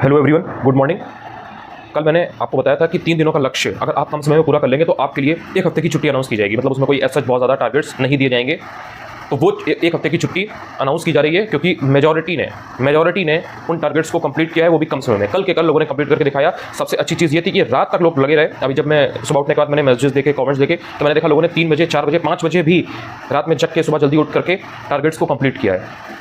Hello everyone, good morning. कल मैंने आपको बताया था कि 3 दिनों का लक्ष्य अगर आप कम समय में पूरा कर लेंगे तो आपके लिए 1 हफ्ते की छुट्टी अनाउंस की जाएगी। मतलब उसमें कोई ऐसा बहुत ज़्यादा टारगेट्स नहीं दिए जाएंगे। तो वो 1 हफ्ते की छुट्टी अनाउंस की जा रही है क्योंकि मेजॉरिटी ने उन टारगेट्स को कंप्लीट किया है, वो भी कम समय में। कल के कल लोगों ने कंप्लीट करके दिखाया। सबसे अच्छी चीज़ ये थी कि रात तक लोग लगे रहे। अभी जब मैं सुबह उठने के बाद मैंने मैसेजेस देखे, कमेंट्स देखे, तो मैंने देखा लोगों ने 3 बजे, 4 बजे, 5 बजे भी रात में जग के सुबह जल्दी उठ करके टारगेट्स को कंप्लीट किया है।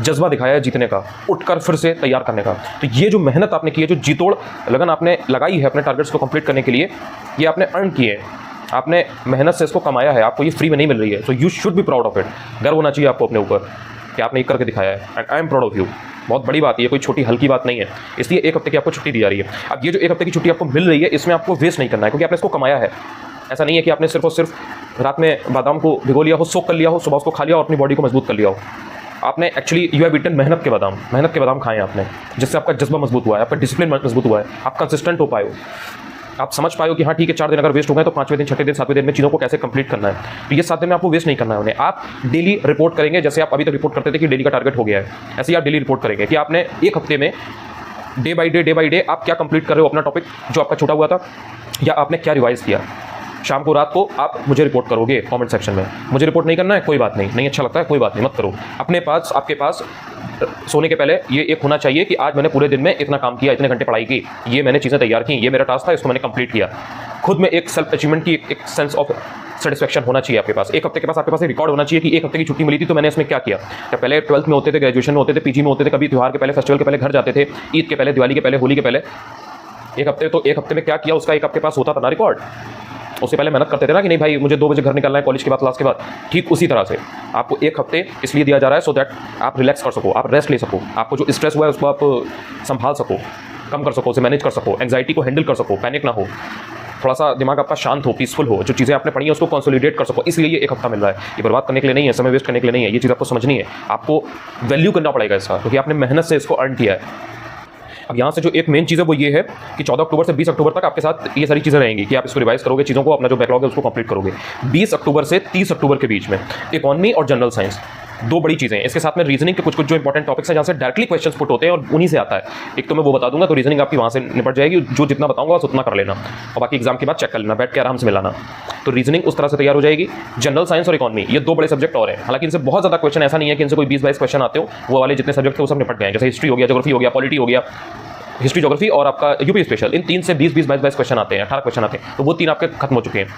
जज्बा दिखाया है जीतने का, उठकर फिर से तैयार करने का। तो ये जो मेहनत आपने की है, जो जीतोड़ लगन आपने लगाई है अपने टारगेट्स को कंप्लीट करने के लिए, ये आपने अर्न किए हैं, आपने मेहनत से इसको कमाया है। आपको ये फ्री में नहीं मिल रही है। So you should be proud of it. गर्व होना चाहिए आपको अपने ऊपर कि आपने ये करके दिखाया है। And I am proud of you. बहुत बड़ी बात है, ये कोई छोटी हल्की बात नहीं है। इसलिए 1 हफ्ते की आपको छुट्टी दी जा रही है। अब ये जो 1 हफ्ते की छुट्टी आपको मिल रही है, इसमें आपको वेस्ट नहीं करना है क्योंकि आपने इसको कमाया है। ऐसा नहीं है कि आपने सिर्फ और सिर्फ रात में बादाम को भिगो लिया हो, सोक कर लिया हो, सुबह उसको खा लिया और अपनी बॉडी को मजबूत कर लिया हो। आपने एक्चुअली यू हैव ईटन मेहनत के बादाम खाए हैं आपने, जिससे आपका जज्बा मजबूत हुआ है, आपका डिसिप्लिन मजबूत हुआ है, आप कंसिस्टेंट हो पाए हो, आप समझ पाए हो कि हाँ ठीक है, 4 दिन अगर वेस्ट हो गए तो 5वें दिन, 6वें दिन, 7वें दिन में चीज़ों को कैसे कंप्लीट करना है। तो ये 7 दिन में आपको वेस्ट नहीं करना है उन्हें। आप डेली रिपोर्ट करेंगे, जैसे आप अभी तक रिपोर्ट करते थे कि डेली का टारगेट हो गया है, ऐसे ही आप डेली रिपोर्ट करेंगे कि आपने 1 हफ्ते में डे बाई डे आप क्या कंप्लीट कर रहे हो अपना टॉपिक जो आपका छूटा हुआ था, या आपने क्या रिवाइज किया। शाम को, रात को आप मुझे रिपोर्ट करोगे कमेंट सेक्शन में। मुझे रिपोर्ट नहीं करना है, कोई बात नहीं अच्छा लगता है, कोई बात नहीं, मत करो। अपने पास, आपके पास सोने के पहले ये एक होना चाहिए कि आज मैंने पूरे दिन में इतना काम किया, इतने घंटे पढ़ाई की, ये मैंने चीज़ें तैयार की, ये मेरा टास्क था, इसको मैंने कंप्लीट किया। खुद में एक सेल्फ अचीवमेंट की एक सेंस ऑफ सेटिस्फैक्शन होना चाहिए आपके पास। 1 हफ्ते के पास आपके पास एक रिकॉर्ड होना चाहिए कि 1 हफ्ते की छुट्टी मिली थी तो मैंने इसमें क्या किया। जब पहले 12th में होते थे, ग्रेजुएशन में होते थे, पीजी में होते थे, कभी त्यौहार के पहले, फेस्टिवल के पहले घर जाते थे, ईद के पहले, दिवाली के पहले, होली के पहले, 1 हफ्ते, तो 1 हफ्ते में क्या किया उसका एक आपके पास होता था ना रिकॉर्ड। उससे पहले मेहनत करते थे ना कि नहीं भाई मुझे 2 बजे घर निकलना है कॉलेज के बाद, क्लास के बाद। ठीक उसी तरह से आपको 1 हफ्ते इसलिए दिया जा रहा है सो दैट आप रिलैक्स कर सको, आप रेस्ट ले सको, आपको जो स्ट्रेस हुआ है उसको आप संभाल सको, कम कर सको, उसे मैनेज कर सको, एंग्जाइटी को हैंडल कर सको, पैनिक ना हो, थोड़ा सा दिमाग आपका शांत हो, पीसफुल हो, जो चीज़ें आपने पढ़ी हैं उसको कंसोलिडेट कर सको। इसलिए ये 1 हफ्ता मिल रहा है। ये बर्बाद करने के लिए नहीं है, समय वेस्ट करने के लिए नहीं है। ये चीज़ आपको समझनी है, आपको वैल्यू करना पड़ेगा इसका, क्योंकि आपने मेहनत से इसको अर्न किया है। अब यहाँ से जो एक मेन चीज़ है वो ये है कि 14 अक्टूबर से 20 अक्टूबर तक आपके साथ ये सारी चीज़ें रहेंगी कि आप इसको रिवाइज करोगे, चीज़ों को, अपना जो बैकलॉग है उसको कंप्लीट करोगे। 20 अक्टूबर से 30 अक्टूबर के बीच में इकोनॉमी और जनरल साइंस 2 बड़ी चीज़ें हैं। इसके साथ में रीजनिंग के कुछ जो इंपॉर्टेंट टॉपिक्स हैं जहाँ से डायरेक्टली क्वेश्चंस पुट होते हैं और उन्हीं से आता है। एक तो मैं वो बता दूंगा, तो रीजनिंग आपकी वहाँ से निपट जाएगी। जो जितना बताऊंगा बस उतना कर लेना और बाकी एग्जाम के बाद चेक कर लेना, बैठ के आराम से मिलाना। तो रीजनिंग उस तरह से तैयार हो जाएगी। जनरल साइंस और इकोनॉमी, ये 2 बड़े सब्जेक्ट और हैं। हालांकि इनसे बहुत ज़्यादा क्वेश्चन ऐसा नहीं है कि इनसे कोई 20-22 क्वेश्चन आते हो। वो वाले जितने सब्जेक्ट थे वो सब निपट गए, जैसे हिस्ट्री हो गया, ज्योग्राफी हो गया, पॉलिटी हो गया, हिस्ट्री, ज्योग्राफी और आपका यूपी स्पेशल, इन 3 से 20-22 क्वेश्चन आते हैं, 18 क्वेश्चन आते हैं। तो वो 3 आपके खत्म हो चुके हैं।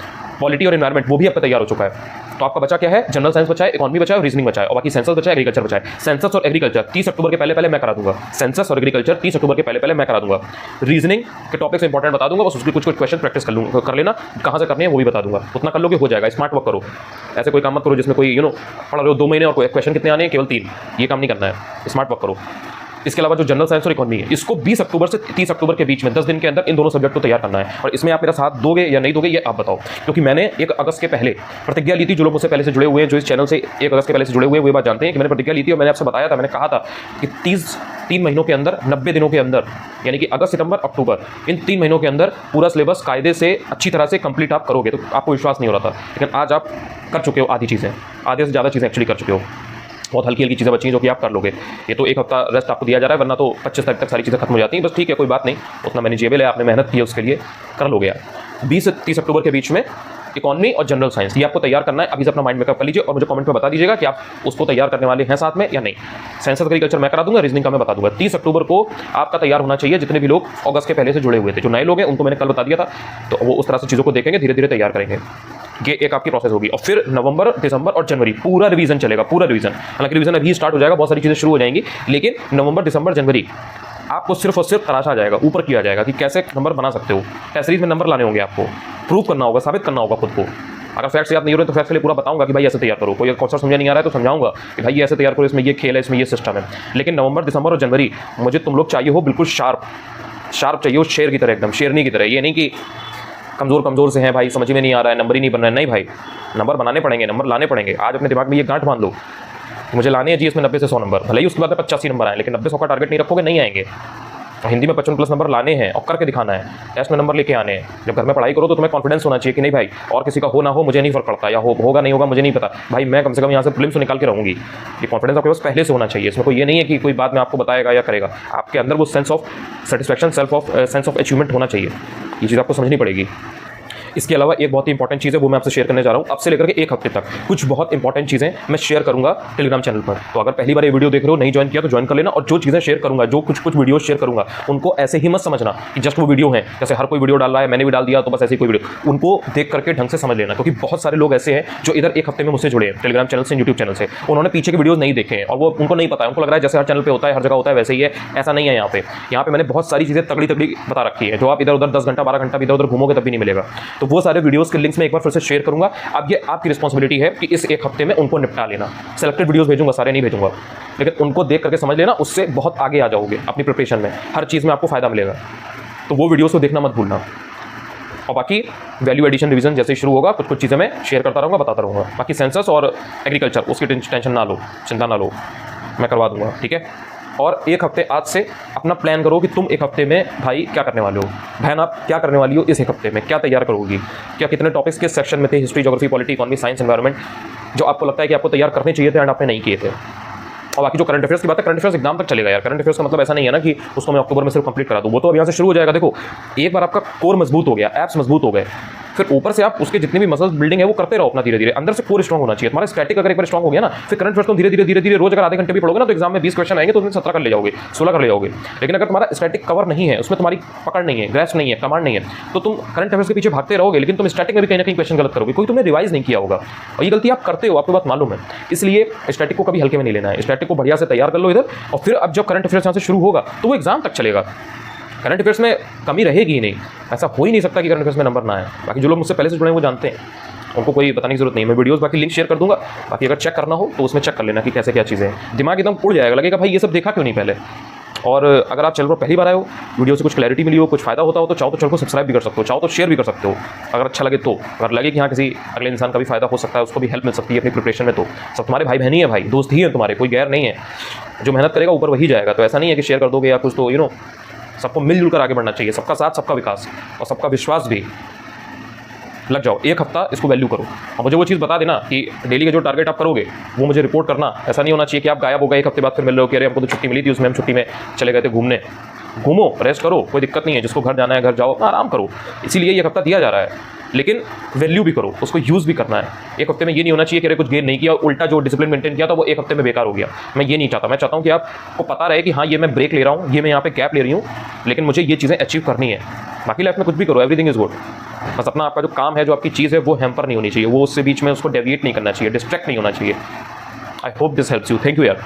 पॉलिटी और एनवायरमेंट वो भी आपका तैयार हो चुका है। तो आपका बचा क्या है? जनरल साइंस बचा है, इकोनॉमी बचा है और रीजनिंग बचा है, और बाकी सेंसस बचा है, एग्रीकल्चर बचा है। सेंसस और एग्रीकल्चर 30 अक्टूबर के पहले मैं करा दूंगा। सेंसस और एग्रीकल्चर 30 अक्टूबर के पहले मैं करा दूंगा। रीजनिंग के टॉपिक्स इंपॉर्टेंट बता दूंगा, बस उसकी कुछ क्वेश्चन प्रैक्टिस कर लेना, कहाँ से करने हैं वो भी बता दूंगा। उतना कर लोगे हो जाएगा। स्मार्ट वर्क करो, ऐसे कोई काम मत करो जिसमें कोई पढ़ रहे हो 2 महीने और क्वेश्चन कितने आने हैं, केवल 3। ये काम नहीं करना है, स्मार्ट वर्क करो। इसके अलावा जो जनरल साइंस और इकोनॉमी है, इसको 20 अक्टूबर से 30 अक्टूबर के बीच में 10 दिन के अंदर इन दोनों सब्जेक्ट को तैयार करना है। और इसमें आप मेरा साथ दोगे या नहीं दोगे ये आप बताओ, क्योंकि मैंने 1 अगस्त के पहले प्रतिज्ञा ली थी। जो लोग मुझसे पहले से जुड़े हुए हैं, जो इस चैनल से 1 अगस्त के पहले से जुड़े हुए हैं, वो बात जानते हैं कि मैंने प्रतिज्ञा ली थी और मैंने आपसे बताया था, मैंने कहा था कि 3 महीनों के अंदर, 90 दिनों के अंदर, यानी कि अगस्त, सितंबर, अक्टूबर, इन 3 महीनों के अंदर पूरा सिलेबस कायदे से अच्छी तरह से कंप्लीट आप करोगे। तो आपको विश्वास नहीं हो रहा था, लेकिन आज आप कर चुके हो आधी चीज़ें, आधे से ज़्यादा चीज़ें एक्चुअली कर चुके हो। बहुत हल्की हल्की चीज़ें बची हैं जो कि आप कर लोगे। ये तो 1 हफ्ता रेस्ट आपको दिया जा रहा है, वरना तो 25 तारीख तक सारी चीज़ें खत्म हो जाती हैं। बस ठीक है, कोई बात नहीं, उतना मैनेजेबल है, आपने मेहनत की है उसके लिए, कर लोगे यार। 20 से 30 अक्टूबर के बीच में इकोनॉमी और जनरल साइंस ये आपको तैयार करना है। अभी से अपना माइंड मेकअप कर लीजिए और मुझे कमेंट में बता दीजिएगा कि आप उसको तैयार करने वाले हैं साथ में या नहीं। साइंस एग्रीकल्चर मैं करा दूंगा, रीजनिंग का मैं बता दूंगा। 30 अक्टूबर को आपका तैयार होना चाहिए। जितने भी लोग अगस्त के पहले से जुड़े हुए थे, जो नए लोग हैं उनको मैंने कल बता दिया था, तो वो उस तरह से चीज़ों को देखेंगे, धीरे धीरे तैयार करेंगे। ये एक आपकी प्रोसेस होगी। और फिर नवंबर, दिसंबर और जनवरी पूरा रिवीजन चलेगा, पूरा रिवीजन। हालांकि रिवीजन अभी स्टार्ट हो जाएगा, बहुत सारी चीज़ें शुरू हो जाएंगी, लेकिन नवंबर, दिसंबर, जनवरी आपको सिर्फ और सिर्फ तराशा जाएगा, ऊपर किया जाएगा कि कैसे नंबर बना सकते हो। टेस्ट सीरीज में नंबर लाने होंगे, आपको प्रूव करना होगा, साबित करना होगा खुद को। अगर फैक्ट्स याद नहीं हो रहे तो फैक्ट्स के लिए पूरा बताऊंगा कि भाई ऐसे तैयार करो। कोई कॉन्सेप्ट समझ नहीं आ रहा है तो समझाऊंगा कि भाई ये ऐसे तैयार करो, इसमें ये खेल है, इसमें ये सिस्टम है। लेकिन नवंबर, दिसंबर और जनवरी मुझे तुम लोग चाहिए हो बिल्कुल शार्प चाहिए हो, शेर की तरह, एकदम शेरनी की तरह। ये नहीं कि कमज़ोर से हैं भाई, समझ में नहीं आ रहा है, नंबर ही नहीं बन रहा है। नहीं भाई, नंबर बनाने पड़ेंगे, नंबर लाने पड़ेंगे। आज अपने दिमाग में ये गांठ बांध लो, मुझे लाने हैं जी इसमें 90 से 100 नंबर। भले ही उसके बाद 85 नंबर आए, लेकिन 90-100 का टारगेट नहीं रखोगे, नहीं आएंगे। हिंदी में 55+ नंबर लाने हैं और करके दिखाना है, टेस्ट में नंबर लेके आने हैं। जब घर में पढ़ाई करो तो तुम्हें कॉन्फिडेंस होना चाहिए कि नहीं भाई, और किसी का हो ना हो मुझे नहीं फर्क पड़ता, या होगा नहीं होगा मुझे नहीं पता, भाई मैं कम से कम यहाँ से प्रीलिम्स निकाल के रहूँगी। ये कॉन्फिडेंस आपके पास पहले से होना चाहिए। इसमें कोई ये नहीं है कि कोई बाद में आपको बताएगा या करेगा, आपके अंदर वो sense of satisfaction, sense of achievement होना चाहिए। ये चीज़ आपको समझनी पड़ेगी। इसके अलावा एक बहुत ही इंपॉर्टेंट चीज़ है, वो मैं आपसे शेयर करने जा रहा हूँ। अब से लेकर के 1 हफ्ते तक कुछ बहुत इंपॉर्टेंट चीज़ें मैं शेयर करूँगा टेलीग्राम चैनल पर। तो अगर पहली बार ये वीडियो देख रहे हो, नहीं ज्वाइन किया तो ज्वाइन कर लेना। और जो चीज़ें शेयर करूँगा, जो कुछ वीडियो शेयर करूँगा, उनको ऐसे ही मत समझना कि जस्ट वो वीडियो है, जैसे हर कोई वीडियो डाल रहा है मैंने भी डाल दिया तो बस ऐसी कोई वीडियो। उनको देख करके ढंग से समझ लेना, क्योंकि बहुत सारे लोग ऐसे हैं जो इधर 1 हफ्ते में मुझसे जुड़े हैं टेलीग्राम चैनल से, यूट्यूब चैनल से। उन्होंने पीछे के वीडियोस नहीं देखे हैं और वो उनको नहीं पता है, उनको लग रहा है जैसे हर चैनल पे होता है, हर जगह होता है, वैसे ही है। ऐसा नहीं है। यहाँ पे मैंने बहुत सारी चीज़ें तगड़ी बता रखी है, जो आप इधर उधर 10 घंटा 12 घंटा इधर उधर घूमोगे तब भी नहीं मिलेगा। तो वो सारे वीडियोस के लिंक्स में एक बार फिर से शेयर करूंगा। अब ये आपकी रिस्पांसिबिलिटी है कि इस 1 हफ्ते में उनको निपटा लेना। सिलेक्टेड वीडियोस भेजूंगा, सारे नहीं भेजूंगा, लेकिन उनको देख करके समझ लेना, उससे बहुत आगे आ जाओगे अपनी प्रिपरेशन में, हर चीज़ में आपको फायदा मिलेगा। तो वो वीडियोस को देखना मत भूलना। और बाकी वैल्यू एडिशन रिवीजन जैसे शुरू होगा, कुछ चीज़ें मैं शेयर करता रहूँगा, बताता रहूँगा। बाकी सेंसस और एग्रीकल्चर उसकी टेंशन ना लो, चिंता ना लो, मैं करवा दूंगा, ठीक है। और 1 हफ्ते आज से अपना प्लान करो कि तुम 1 हफ्ते में भाई क्या करने वाले हो, बहन आप क्या करने वाली हो इस 1 हफ्ते में, क्या तैयार करोगी, क्या कितने टॉपिक्स किस सेक्शन में थे, history, geography, polity, economy, science, environment, जो आपको लगता है कि आपको तैयार करने चाहिए थे एंड आपने नहीं किए थे। और बाकी जो करंट अफेयर्स की बात है, करंट अफेयर्स एग्जाम तक चलेगा यार। करंट अफेयर्स का मतलब ऐसा नहीं है ना कि उसको मैं अक्टूबर में सिर्फ कंप्लीट करा दूँ, वो तो अब यहाँ से शुरू हो जाएगा। देखो, एक बार आपका कोर मजबूत हो गया, एप्स मजबूत हो गए, फिर ऊपर से आप उसके जितने भी मसल्स बिल्डिंग है वो करते रहो अपना धीरे धीरे। अंदर से कोर स्ट्रॉन्ग होना चाहिए तुम्हारा। स्टैटिक अगर एक बार स्ट्रॉन्ग हो गया ना, फिर करंट अफेयर्स तुम धीरे धीरे रोज अगर आधे घंटे भी पढ़ोगे ना, तो एग्जाम में 20 क्वेश्चन आएंगे तो उसमें 17 कर ले जाओगे, 16 कर ले जाओगे। लेकिन अगर तुम्हारा स्टैटिक कवर नहीं है, उसमें तुम्हारी पकड़ नहीं है, ग्रैस्प नहीं है, कमांड नहीं है, तो तुम करंट अफेयर्स के पीछे भागते रहोगे, लेकिन तुम स्टैटिक में भी कहीं ना कहीं क्वेश्चन गलत करोगे, कोई तुमने रिवाइज नहीं किया होगा। और ये गलती आप करते हो, आपको बात मालूम है। इसलिए स्टैटिक को कभी हल्के में नहीं लेना है। स्टैटिक को बढ़िया से तैयार कर लो इधर, और फिर अब जब करंट अफेयर्स यहाँ से शुरू होगा तो वो एग्जाम तक चलेगा। करंट अफेयर्स में कमी रहेगी ही नहीं, ऐसा हो ही नहीं सकता कि करंट अफेयर्स में नंबर ना आए। बाकी जो लोग मुझसे पहले से जुड़े हैं वो जानते हैं, उनको कोई बताने की जरूरत नहीं है। मैं वीडियोस बाकी लिंक शेयर कर दूंगा, बाकी अगर चेक करना हो तो उसमें चेक कर लेना कि कैसे क्या चीज़ें हैं। दिमाग एकदम उड़ जाएगा, लगेगा भाई ये सब देखा क्यों नहीं पहले। और अगर आप चैनल पर पहली बार आए हो, वीडियो से कुछ क्लैरिटी मिली हो, कुछ फायदा होता हो, तो चाहो तो चैनल को सब्सक्राइब भी कर सकते हो, चाहो तो शेयर भी कर सकते हो अगर अच्छा लगे तो। अगर लगे कि हाँ किसी अगले इंसान का भी फायदा हो सकता है, उसको भी हेल्प मिल सकती है अपनी प्रिपरेशन में, तो सब तुम्हारे भाई बहन ही है, भाई दोस्त ही है तुम्हारे, कोई गैर नहीं है। जो मेहनत करेगा ऊपर वही जाएगा। तो ऐसा नहीं है कि शेयर कर दोगे या कुछ, तो सबको मिलजुल कर आगे बढ़ना चाहिए। सबका साथ, सबका विकास और सबका विश्वास भी। लग जाओ, 1 हफ्ता इसको वैल्यू करो। और मुझे वो चीज़ बता देना कि डेली के जो टारगेट आप करोगे वो मुझे रिपोर्ट करना। ऐसा नहीं होना चाहिए कि आप गायब हो गए 1 हफ्ते बाद फिर मिल रहे हो कि अरे हमको तो छुट्टी मिली थी, उसमें हम छुट्टी में चले गए थे घूमने। घूमो, रेस्ट करो, कोई दिक्कत नहीं है। जिसको घर जाना है घर जाओ, अपना आराम करो। इसीलिए 1 हफ्ता दिया जा रहा है, लेकिन वैल्यू भी करो, उसको यूज़ भी करना है। 1 हफ्ते में ये नहीं होना चाहिए कि अरे कुछ गेन नहीं किया, उल्टा जो डिसिप्लिन मेंटेन किया था वो 1 हफ्ते में बेकार हो गया। मैं ये नहीं चाहता। मैं चाहता हूँ कि आपको पता रहे कि हाँ ये मैं ब्रेक ले रहा हूँ, ये मैं यहाँ पे गैप ले रही हूँ, लेकिन मुझे ये चीज़ें अचीव करनी है। बाकी लाइफ में कुछ भी करो, एवरीथिंग इज गुड। बस अपना आपका जो काम है, जो आपकी चीज़ है, वो हैम्पर नहीं होनी चाहिए, वो उससे बीच में उसको डेविएट नहीं करना चाहिए, डिस्ट्रैक्ट नहीं होना चाहिए। I hope this helps you. Thank you यार।